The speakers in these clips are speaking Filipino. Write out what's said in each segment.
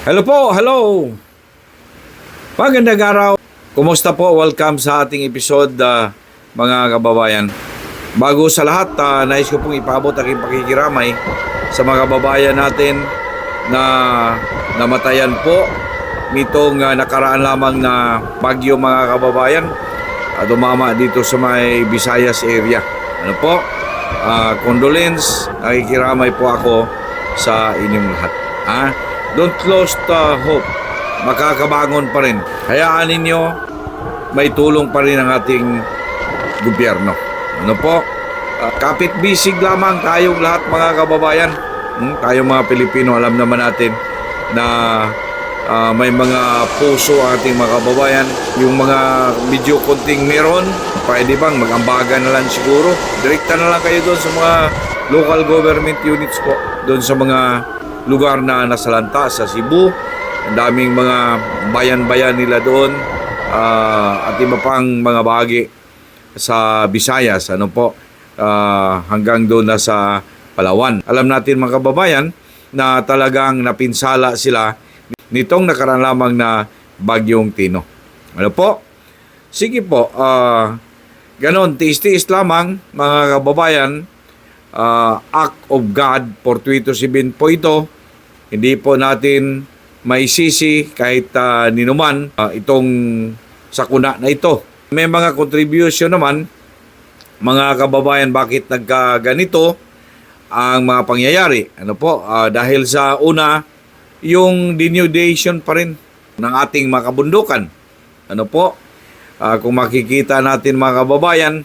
Hello po, hello. Magandang araw. Kumusta po? Welcome sa ating episode, mga kababayan. Bago sa lahat, nais ko pong ipaabot aking pakikiramay sa mga kababayan natin na namatayan po nitong nakaraan lamang na bagyo, mga kababayan. Dumama dito sa may Visayas area. Ano po? Condolence, nakikiramay po ako sa inyong lahat. Don't lose hope. Makakabangon pa rin. Hayaan ninyo, may tulong pa rin ang ating gobyerno. Ano po? Kapit bisig lamang tayong lahat, mga kababayan. Tayong mga Pilipino, alam naman natin na may mga puso ang ating mga kababayan. Yung mga medyo konting meron, pwede bang mag-ambagan na lang siguro? Direkta na lang kayo doon sa mga local government units po. Doon sa mga lugar na nasalanta sa Cebu. Ang daming mga bayan-bayan nila doon at iba pang mga bahagi sa Visayas, ano po, hanggang doon na sa Palawan. Alam natin, mga kababayan, na talagang napinsala sila nitong nakaraan lamang na bagyong Tino. Ano po? Sige po, ganon, tiis-tiis lamang, mga kababayan. Act of God, fortuitous event po ito. Hindi po natin maisisi kahit ninuman itong sakuna na ito. May mga contribution naman, mga kababayan, bakit nagkaganito ang mga pangyayari. Ano po? Dahil sa una, yung denudation pa rin ng ating mga kabundukan. Ano po? Kung makikita natin, mga kababayan,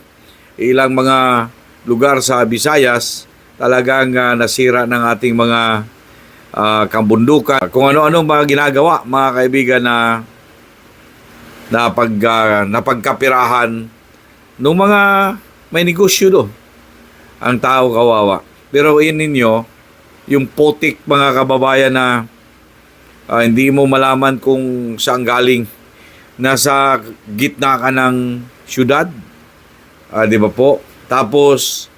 ilang mga lugar sa Visayas talagang nasira ng ating mga kabundukan. Kung ano-ano mga ginagawa, mga kaibigan, na napagkapirahan ng mga may negosyo do. Ang tao kawawa. Pero yun ninyo, yung putik, mga kababayan, na hindi mo malaman kung saan galing. Nasa gitna ka ng syudad. Di ba po? Tapos,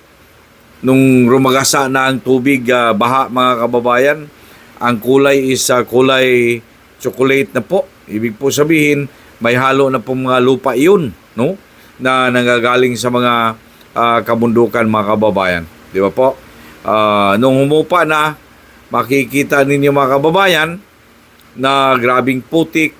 nung rumagasa na ang tubig, baha, mga kababayan, ang kulay is kulay chocolate na po. Ibig po sabihin, may halo na po mga lupa iyon, no? Na nanggagaling sa mga kabundukan, mga kababayan. Di ba po? Nung humupa na, makikita ninyo, mga kababayan, na grabing putik,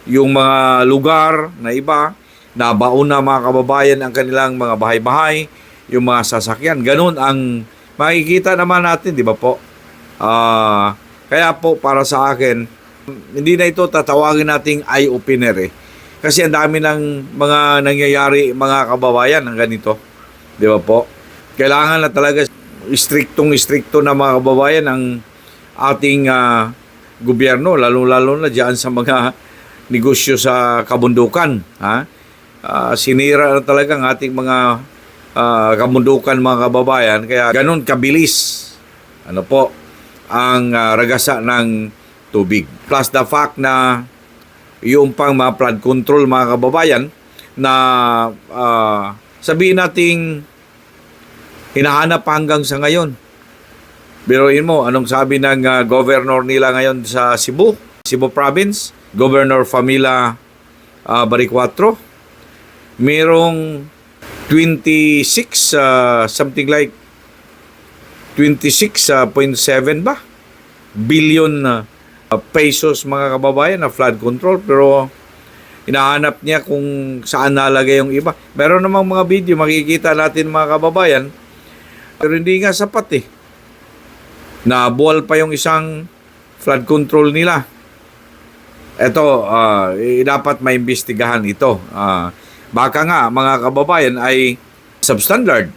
yung mga lugar na iba, nabaon na, mga kababayan, ang kanilang mga bahay-bahay, yung mga sasakyan. Ganun ang makikita naman natin, di ba po? Kaya po, para sa akin, hindi na ito tatawagin nating eye-opener eh. Kasi ang dami ng mga nangyayari, mga kababayan, ng ganito. Di ba po? Kailangan na talaga istriktong-istrikto na, mga kababayan, ang ating gobyerno, lalo-lalo na dyan sa mga negosyo sa kabundukan. Sinira na talaga ang ating mga kabundukan, mga kababayan. Kaya ganun kabilis ano po ang ragasa ng tubig. Plus the fact na yung pang mga flood control, mga kababayan, na sabihin nating hinahanap hanggang sa ngayon. Biruin mo, anong sabi ng governor nila ngayon sa Cebu Province, Governor Famila Baricuatro, merong 26, something like 26.7 ba? Billion pesos, mga kababayan, na flood control. Pero hinahanap niya kung saan nalagay yung iba. Meron namang mga video, makikita natin, mga kababayan, pero hindi nga sapat eh. Nabuwal pa yung isang flood control nila. Ito, dapat maimbestigahan ito. Baka nga, mga kababayan, ay substandard.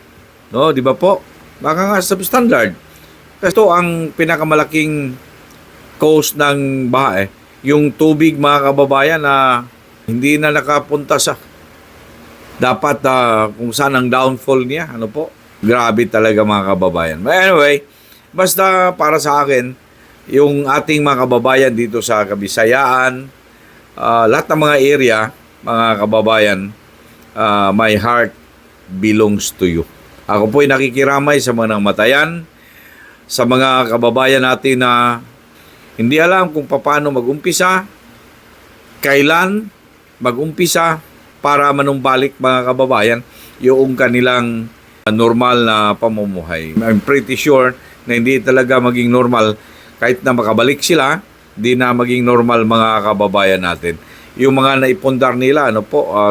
No, di ba po? Baka nga substandard. Ito ang pinakamalaking cause ng baha eh. Yung tubig, mga kababayan, na hindi na nakapunta sa dapat kung saan ang downfall niya. Ano po? Grabe talaga, mga kababayan. But anyway, basta para sa akin, yung ating mga kababayan dito sa Kabisayaan, lahat ng mga area, mga kababayan, my heart belongs to you. Ako po'y nakikiramay sa mga namatayan, sa mga kababayan natin na Hindi alam kung paano mag-umpisa, kailan mag-umpisa para manumbalik mga kababayan yung kanilang normal na pamumuhay. I'm pretty sure na hindi talaga maging normal kahit na makabalik sila, di na maging normal mga kababayan natin. Yung mga naipundar nila,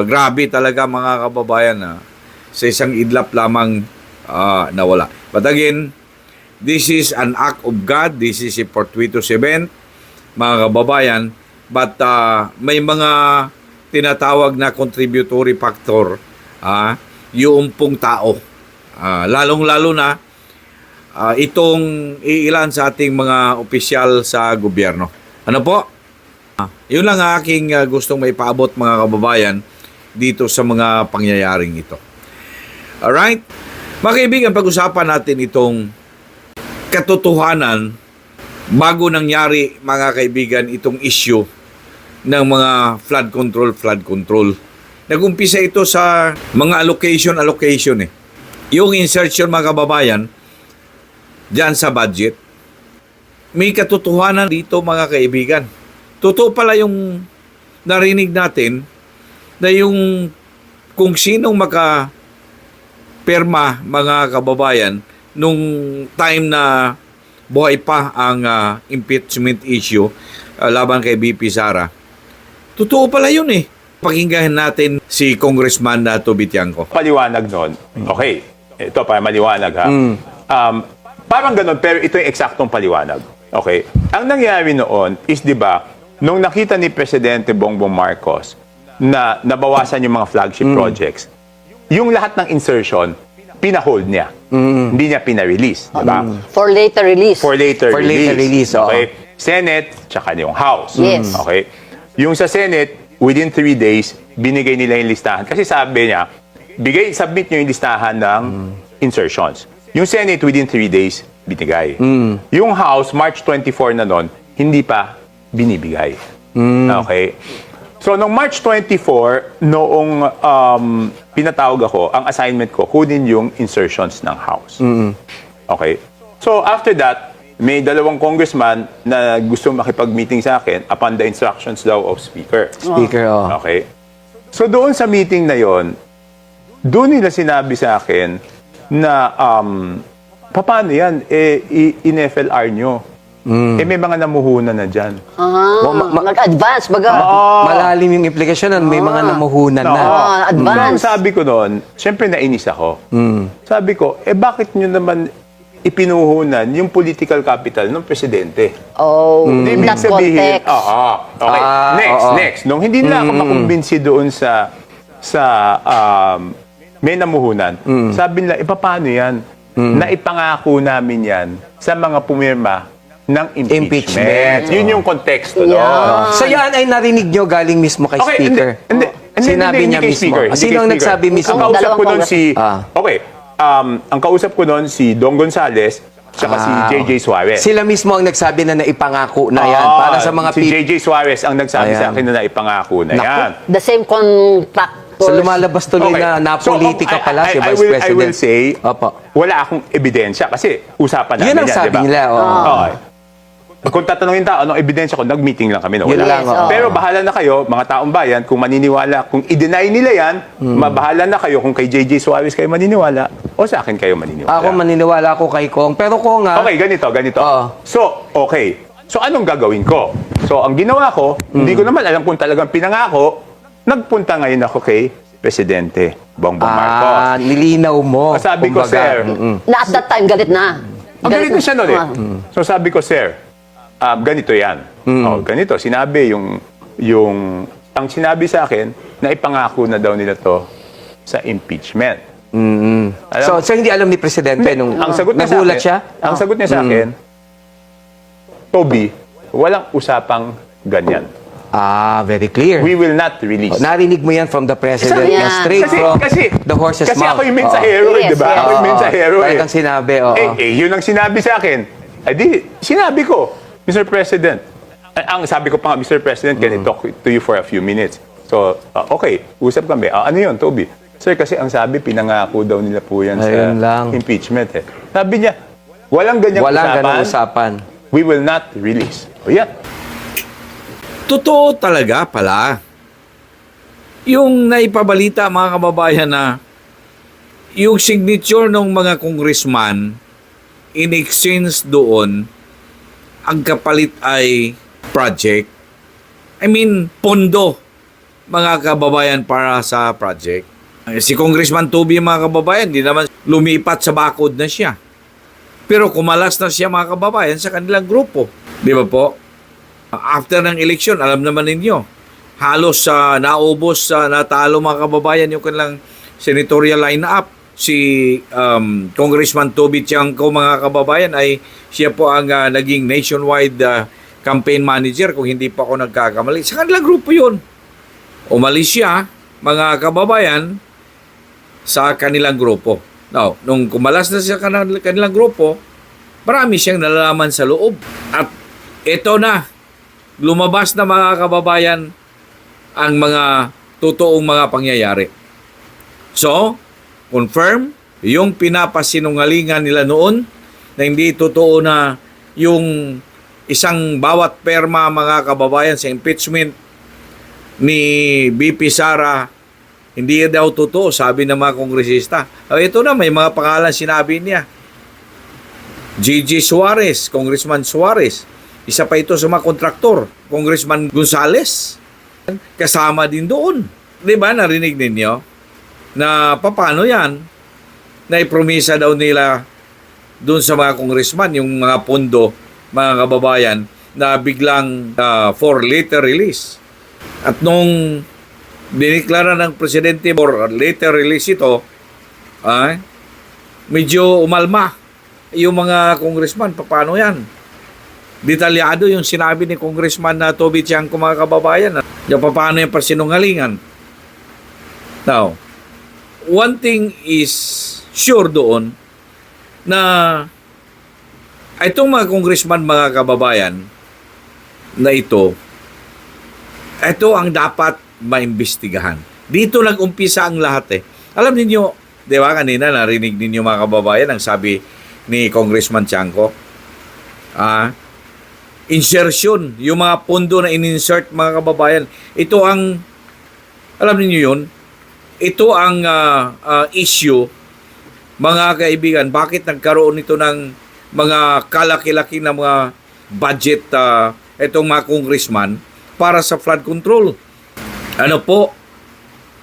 grabe talaga mga kababayan sa isang idlap lamang nawala. But again, this is an act of God. This is a fortuitous event, mga kababayan. But may mga tinatawag na contributory factor, yung pong tao. Lalong-lalo na itong iilan sa ating mga opisyal sa gobyerno. Ano po? Yun lang aking gustong maipaabot mga kababayan dito sa mga pangyayaring ito. Alright? Mga kaibigan, pag-usapan natin itong katotohanan bago nangyari mga kaibigan itong issue ng mga flood control. Nag-umpisa ito sa mga allocation eh. Yung insertion mga kababayan dyan sa budget, may katotohanan dito mga kaibigan. Totoo pala yung narinig natin na yung kung sinong makapirma mga kababayan nung time na buhay pa ang impeachment issue laban kay BP Sara. Totoo pala yun eh. Pakinggan natin si Congressman Toby Tiangco. Paliwanag nun. Okay. Ito para maliwanag ha. Parang ganun, pero ito yung eksaktong paliwanag. Okay. Ang nangyari noon is, di ba, nung nakita ni Presidente Bongbong Marcos na nabawasan yung mga flagship projects, yung lahat ng insertion, pinahold niya. Hindi niya pinarelease. Di ba? For later release. For later release. Oo. Okay. Senate, tsaka yung House. Yes. Okay. Yung sa Senate, within 3 days, binigay nila yung listahan. Kasi sabi niya, submit nyo yung listahan ng insertions. Yung Senate, within 3 days, binigay. Yung House, March 24 na nun, hindi pa binibigay. Okay? So, noong March 24, noong pinatawag ako, ang assignment ko, kunin yung insertions ng House. Okay? So, after that, may dalawang congressman na gusto makipag-meeting sa akin upon the instructions daw of Speaker. Okay? So, doon sa meeting na yon, doon nila sinabi sa akin na paano yan? In-FLR nyo. May mga namuhunan na dyan. Nag-advance, baga. Malalim yung implikasyon nun. May mga namuhunan na. Advance. So, sabi ko noon, syempre nainis ako. Sabi ko, bakit nyo naman ipinuhunan yung political capital ng presidente? In that context. Okay. Next. Nung hindi nila ako makumbinsi doon sa may namuhunan, sabi nila, paano yan? Naipangako namin yan sa mga pumirma ng impeachment. Yun yung konteksto. So yan ay narinig nyo galing mismo kay Speaker. Sinabi niya mismo. Sino ang nagsabi mismo? Ang kausap ko noon si... Okay. Ang kausap ko noon si Dong Gonzales tsaka si JJ Suarez. Sila mismo ang nagsabi na naipangako na yan para sa mga si JJ Suarez ang nagsabi sa akin na naipangako na yan. The same contract. So lumalabas tuloy na napolitika pala si Vice President. I will say, wala akong ebidensya kasi usapan namin yan. Yun ang sabi nila. Kung tatanungin tao, anong ebidensya ko, nag-meeting lang kami. Yun lang. Pero bahala na kayo, mga taong bayan, kung maniniwala, kung i-deny nila yan, mabahala na kayo kung kay JJ Suarez kayo maniniwala o sa akin kayo maniniwala. Ako maniniwala ako kay Kong. Pero Kong Okay, ganito. So, okay. So, anong gagawin ko? So, ang ginawa ko, hindi ko naman alam kung talagang pinangako, nagpunta ngayon ako kay Presidente Bongbong Marcos. Nilinaw mo. Sabi ko, sir. Na at that time, galit na. Galit na siya noon So sabi ko, sir, ganito yan. Ganito. Sinabi ang sinabi sa akin, na ipangako na daw nila to sa impeachment. So hindi alam ni Presidente nung ang sagot niya nagulat sa akin, siya? Ang sagot niya sa akin, Toby, walang usapang ganyan. Very clear. We will not release. Narinig mo yan from the President na straight from the horse's mouth. Kasi ako yung mensahero, di ba? Ako yung mensahero. Talagang sinabi, yun ang sinabi sa akin. Sinabi ko, Mr. President, ang sabi ko pa nga, Mr. President, can I talk to you for a few minutes? So, okay, usap kami. Ano yun, Toby? Sir, kasi ang sabi, pinangako daw nila po yan sa impeachment. Sabi niya, walang ganyang usapan. usapan. We will not release. O yan. Totoo talaga pala. Yung naipabalita mga kababayan na yung signature ng mga congressman in exchange doon, ang kapalit ay project. I mean, pondo mga kababayan para sa project. Si Congressman Toby mga kababayan, di naman lumipat sa bakod na siya. Pero kumalas na siya mga kababayan sa kanilang grupo. Di ba po? After ng eleksyon, alam naman ninyo, halos naubos, natalo mga kababayan yung kanilang senatorial line-up. Si Congressman Toby Tiangco mga kababayan ay siya po ang naging nationwide campaign manager kung hindi pa ako nagkakamali. Sa kanilang grupo yun. Umalis siya mga kababayan sa kanilang grupo. Now, nung kumalas na siya kanilang grupo, marami siyang nalalaman sa loob. At ito na, lumabas na mga kababayan ang mga totoong mga pangyayari. So, confirm, yung pinapasinungalingan nila noon na hindi totoo na yung isang bawat perma mga kababayan sa impeachment ni BP Sara, hindi daw totoo, sabi ng mga kongresista. Ito na, may mga pangalan sinabi niya. Gigi Suarez, Congressman Suarez. Isa pa ito sa mga kontraktor. Congressman Gonzales. Kasama din doon. Di ba, narinig ninyo? Na paano yan? Na ipromisa daw nila doon sa mga congressman, yung mga pondo, mga kababayan, na biglang for later release. At nung diniklara ng presidente for later release ito, medyo umalma yung mga congressman. Paano yan? Detalyado yung sinabi ni Congressman na Toby Tiangco mga kababayan. Yung paano yung pasinungalingan. Now, one thing is sure doon na itong mga congressman mga kababayan na ito ang dapat maimbestigahan. Dito nag-umpisa ang lahat eh. Alam niyo, di ba kanina narinig ninyo mga kababayan ang sabi ni Congressman Tiangco? Insertion, yung mga pondo na in-insert mga kababayan. Ito ang, alam niyo yun, ito ang issue, mga kaibigan, bakit nagkaroon ito ng mga kalaki-laki na mga budget itong mga congressman para sa flood control. Ano po,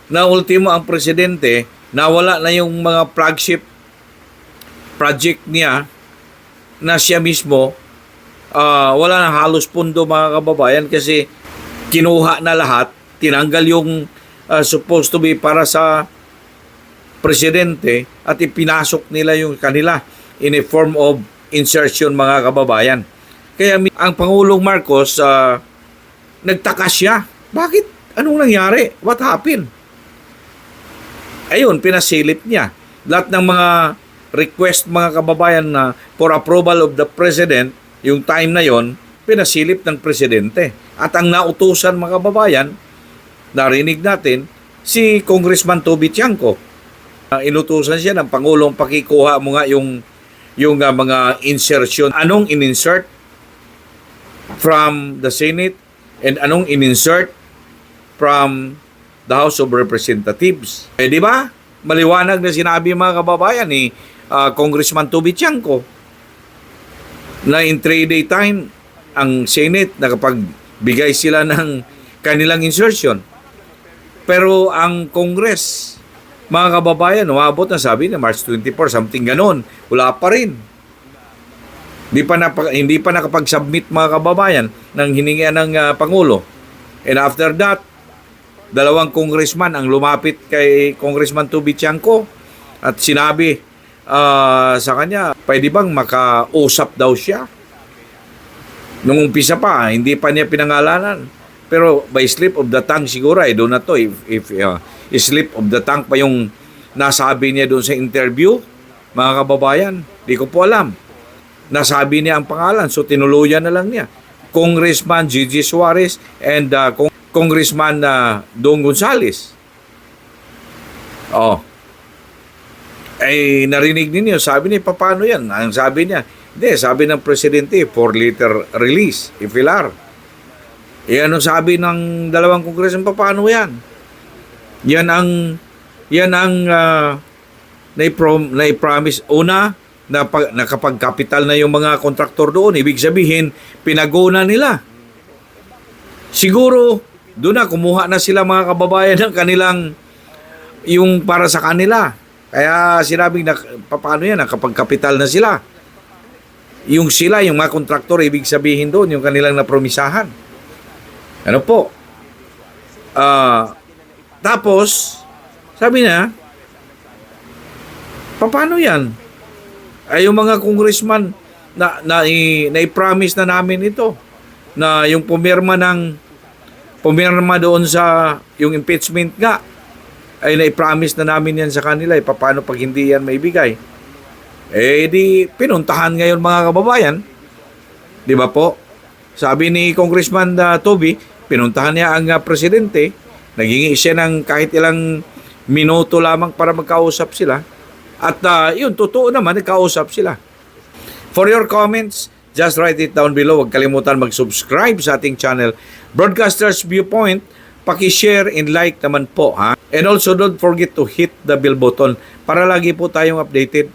na ultimo ang presidente, nawala na yung mga flagship project niya na siya mismo, wala na halos pondo mga kababayan kasi kinuha na lahat, tinanggal yung supposed to be para sa presidente at ipinasok nila yung kanila in a form of insertion mga kababayan. Kaya ang Pangulong Marcos, nagtaka siya. Bakit? Anong nangyari? What happened? Ayun, pinasilip niya. Lahat ng mga request mga kababayan na for approval of the president, yung time na yon, pinasilip ng presidente. At ang nautusan mga kababayan, narinig natin, si Congressman Toby Tiangco. Inutusan siya ng Pangulong, pakikuha mo nga yung mga insertion. Anong in-insert from the Senate and anong in-insert from the House of Representatives. Di ba? Maliwanag na sinabi mga kababayan ni Congressman Toby Tiangco na in 3-day time ang Senate nakapagbigay sila ng kanilang insertion. Pero ang Congress, mga kababayan, umabot na sabi na March 24, something ganon. Wala pa rin. Hindi pa nakapag-submit mga kababayan ng hiningian ng Pangulo. And after that, dalawang congressman ang lumapit kay Congressman Toby Tiangco at sinabi sa kanya, pwede bang makausap daw siya? Nung umpisa pa, hindi pa niya pinangalanan. Pero by slip of the tongue siguro, I don't know to, if slip of the tongue pa yung nasabi niya doon sa interview, mga kababayan, di ko po alam. Nasabi niya ang pangalan, so tinuluyan na lang niya. Congressman Gigi Suarez and Congressman Dong Gonzales. Narinig ninyo, sabi niya, paano yan? Ang sabi niya, Hindi, sabi ng presidente, 4-liter release, ifilar. Ano sabi ng dalawang kongresyon, paano yan? Yan ang nai-promise. Una, na kapag capital na yung mga kontraktor doon, ibig sabihin, pinaguna nila. Siguro, doon na, kumuha na sila mga kababayan ng kanilang, yung para sa kanila. Kaya sinabing na, paano yan, kapag capital na sila. Yung sila, yung mga kontraktor, ibig sabihin doon, yung kanilang napromisahan. Ano po? Tapos, sabi na, paano yan? Ay, yung mga congressman na-promise na namin ito, na yung pumirma doon sa yung impeachment nga, ay na-promise na namin yan sa kanila. Paano pag hindi yan maibigay? Di pinuntahan ngayon mga kababayan. Di ba po? Sabi ni Congressman Toby, pinuntahan niya ang presidente, naging siya ng kahit ilang minuto lamang para magkausap sila. At yun, totoo naman, nagkausap sila. For your comments, just write it down below. Huwag kalimutan mag-subscribe sa ating channel, Broadcasters Viewpoint. Paki-share and like naman po, ha? And also, don't forget to hit the bell button para lagi po tayong updated